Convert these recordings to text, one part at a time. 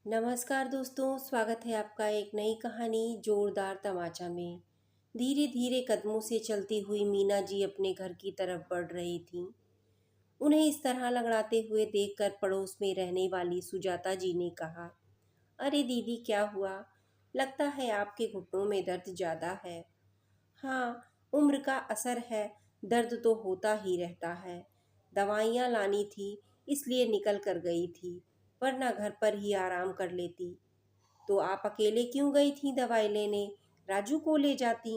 नमस्कार दोस्तों, स्वागत है आपका एक नई कहानी जोरदार तमाचा में। धीरे धीरे कदमों से चलती हुई मीना जी अपने घर की तरफ बढ़ रही थीं। उन्हें इस तरह लंगड़ाते हुए देखकर पड़ोस में रहने वाली सुजाता जी ने कहा, अरे दीदी, क्या हुआ? लगता है आपके घुटनों में दर्द ज़्यादा है। हाँ, उम्र का असर है। दर्द तो होता ही रहता है। दवाइयाँ लानी थी, इसलिए निकल कर गई थी, वरना घर पर ही आराम कर लेती। तो आप अकेले क्यों गई थीं दवाई लेने? राजू को ले जाती।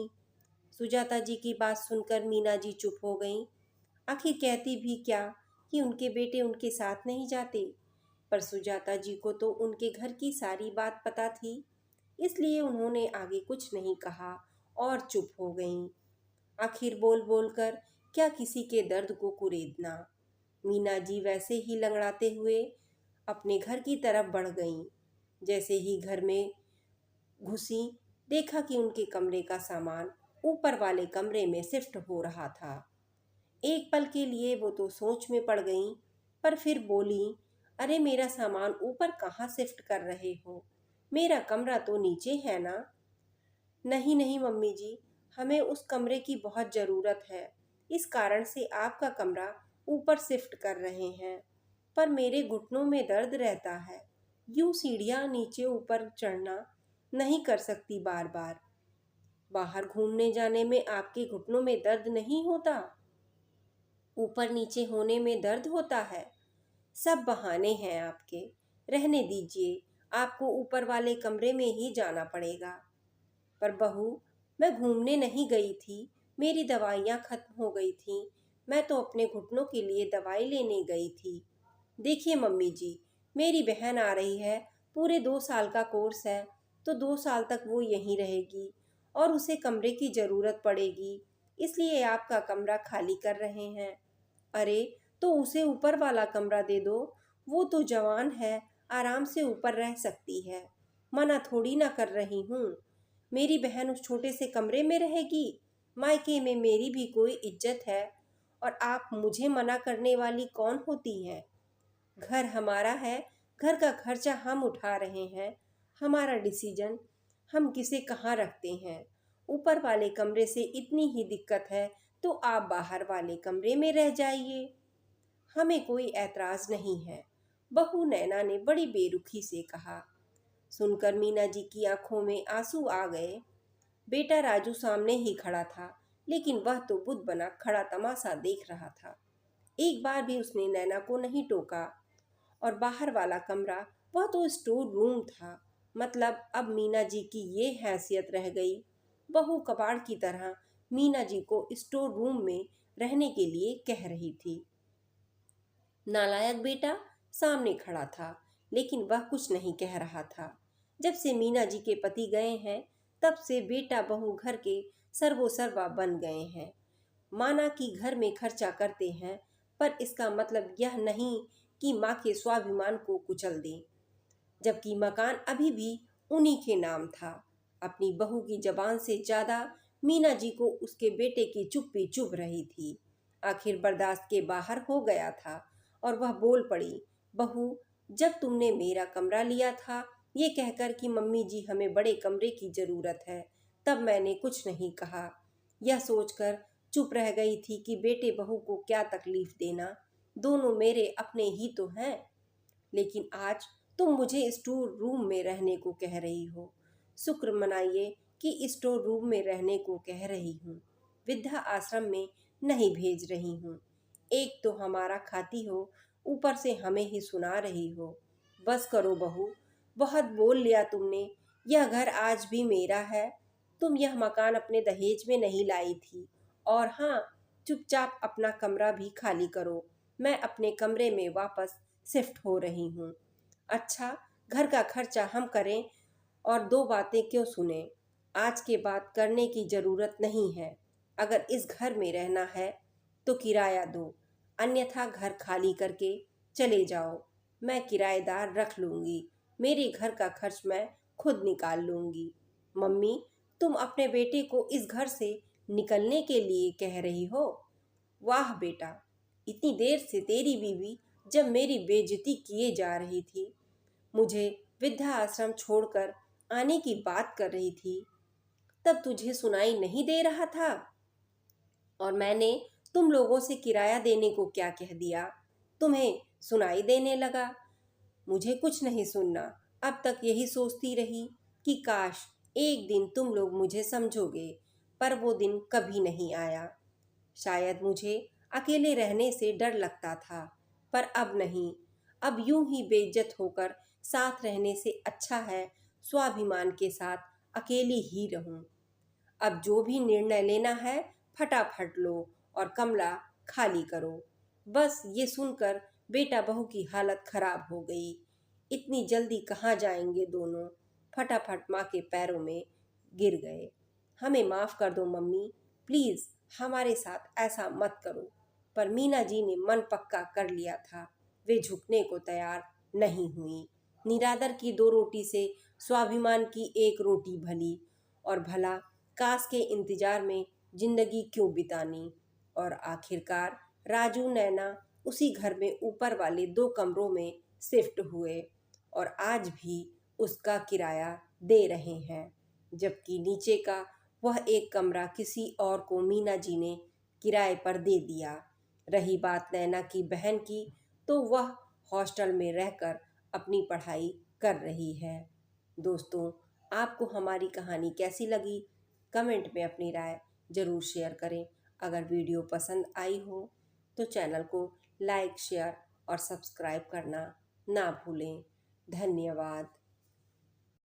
सुजाता जी की बात सुनकर मीना जी चुप हो गईं। आखिर कहती भी क्या कि उनके बेटे उनके साथ नहीं जाते। पर सुजाता जी को तो उनके घर की सारी बात पता थी, इसलिए उन्होंने आगे कुछ नहीं कहा और चुप हो गईं। आखिर बोल बोल कर क्या किसी के दर्द को कुरेदना। मीना जी वैसे ही लंगड़ाते हुए अपने घर की तरफ बढ़ गईं। जैसे ही घर में घुसी, देखा कि उनके कमरे का सामान ऊपर वाले कमरे में शिफ्ट हो रहा था। एक पल के लिए वो तो सोच में पड़ गईं, पर फिर बोली, अरे मेरा सामान ऊपर कहाँ शिफ्ट कर रहे हो? मेरा कमरा तो नीचे है ना। नहीं नहीं मम्मी जी, हमें उस कमरे की बहुत ज़रूरत है, इस कारण से आपका कमरा ऊपर शिफ्ट कर रहे हैं। पर मेरे घुटनों में दर्द रहता है, यूं सीढ़ियाँ नीचे ऊपर चढ़ना नहीं कर सकती बार बार। बाहर घूमने जाने में आपके घुटनों में दर्द नहीं होता, ऊपर नीचे होने में दर्द होता है। सब बहाने हैं आपके। रहने दीजिए, आपको ऊपर वाले कमरे में ही जाना पड़ेगा। पर बहू, मैं घूमने नहीं गई थी, मेरी दवाइयाँ खत्म हो गई थीं। मैं तो अपने घुटनों के लिए दवाई लेने गई थी। देखिए मम्मी जी, मेरी बहन आ रही है, पूरे 2 साल का कोर्स है, तो 2 साल तक वो यहीं रहेगी और उसे कमरे की ज़रूरत पड़ेगी, इसलिए आपका कमरा खाली कर रहे हैं। अरे, तो उसे ऊपर वाला कमरा दे दो, वो तो जवान है, आराम से ऊपर रह सकती है। मना थोड़ी ना कर रही हूँ। मेरी बहन उस छोटे से कमरे में रहेगी, मायके में मेरी भी कोई इज्जत है। और आप मुझे मना करने वाली कौन होती हैं? घर हमारा है, घर का खर्चा हम उठा रहे हैं, हमारा डिसीजन हम किसे कहाँ रखते हैं। ऊपर वाले कमरे से इतनी ही दिक्कत है तो आप बाहर वाले कमरे में रह जाइए, हमें कोई ऐतराज़ नहीं है। बहू नैना ने बड़ी बेरुखी से कहा। सुनकर मीना जी की आंखों में आंसू आ गए। बेटा राजू सामने ही खड़ा था, लेकिन वह तो बुत बना खड़ा तमाशा देख रहा था। एक बार भी उसने नैना को नहीं टोका। और बाहर वाला कमरा, वह तो स्टोर रूम था। मतलब अब मीना जी की ये हैसियत रह गई, बहू कबाड़ की तरह मीना जी को स्टोर रूम में रहने के लिए कह रही थी। नालायक बेटा सामने खड़ा था, लेकिन वह कुछ नहीं कह रहा था। जब से मीना जी के पति गए हैं, तब से बेटा बहू घर के सर्वोसर्वा बन गए हैं। माना कि घर में खर्चा करते हैं, पर इसका मतलब यह नहीं कि माँ के स्वाभिमान को कुचल दें। जबकि मकान अभी भी उन्हीं के नाम था। अपनी बहू की जबान से ज़्यादा मीना जी को उसके बेटे की चुप्पी चुभ रही थी। आखिर बर्दाश्त के बाहर हो गया था और वह बोल पड़ी, बहू, जब तुमने मेरा कमरा लिया था ये कहकर कि मम्मी जी हमें बड़े कमरे की ज़रूरत है, तब मैंने कुछ नहीं कहा। यह सोचकर चुप रह गई थी कि बेटे बहू को क्या तकलीफ देना, दोनों मेरे अपने ही तो हैं। लेकिन आज तुम मुझे स्टोर रूम में रहने को कह रही हो। शुक्र मनाइए कि स्टोर रूम में रहने को कह रही हूँ, वृद्धा आश्रम में नहीं भेज रही हूँ। एक तो हमारा खाती हो, ऊपर से हमें ही सुना रही हो। बस करो बहू, बहुत बोल लिया तुमने। यह घर आज भी मेरा है। तुम यह मकान अपने दहेज में नहीं लाई थी। और हाँ, चुपचाप अपना कमरा भी खाली करो। मैं अपने कमरे में वापस शिफ्ट हो रही हूँ। अच्छा, घर का खर्चा हम करें और दो बातें क्यों सुने? आज के बाद करने की ज़रूरत नहीं है। अगर इस घर में रहना है तो किराया दो, अन्यथा घर खाली करके चले जाओ। मैं किराएदार रख लूँगी। मेरे घर का खर्च मैं खुद निकाल लूँगी। मम्मी, तुम अपने बेटे को इस घर से निकलने के लिए कह रही हो? वाह बेटा, इतनी देर से तेरी बीवी जब मेरी बेइज्जती किए जा रही थी, मुझे वृद्धा आश्रम छोड़कर आने की बात कर रही थी, तब तुझे सुनाई नहीं दे रहा था? और मैंने तुम लोगों से किराया देने को क्या कह दिया? तुम्हें सुनाई देने लगा। मुझे कुछ नहीं सुनना। अब तक यही सोचती रही कि काश एक दिन तुम लोग मुझे समझोगे, पर वो दिन कभी नहीं आया। शायद मुझे अकेले रहने से डर लगता था, पर अब नहीं। अब यूं ही बेइज्जत होकर साथ रहने से अच्छा है स्वाभिमान के साथ अकेली ही रहूं। अब जो भी निर्णय लेना है फटाफट लो और कमरा खाली करो। बस ये सुनकर बेटा बहू की हालत खराब हो गई। इतनी जल्दी कहाँ जाएंगे दोनों? फटाफट माँ के पैरों में गिर गए। हमें माफ़ कर दो मम्मी, प्लीज़ हमारे साथ ऐसा मत करो। पर मीना जी ने मन पक्का कर लिया था, वे झुकने को तैयार नहीं हुई। निरादर की 2 रोटी से स्वाभिमान की 1 रोटी भली, और भला काश के इंतजार में जिंदगी क्यों बितानी। और आखिरकार राजू नैना उसी घर में ऊपर वाले 2 कमरों में शिफ्ट हुए और आज भी उसका किराया दे रहे हैं, जबकि नीचे का वह 1 कमरा किसी और को मीना जी ने किराए पर दे दिया। रही बात नैना की बहन की, तो वह हॉस्टल में रहकर अपनी पढ़ाई कर रही है। दोस्तों, आपको हमारी कहानी कैसी लगी? कमेंट में अपनी राय ज़रूर शेयर करें। अगर वीडियो पसंद आई हो तो चैनल को लाइक, शेयर और सब्सक्राइब करना ना भूलें। धन्यवाद।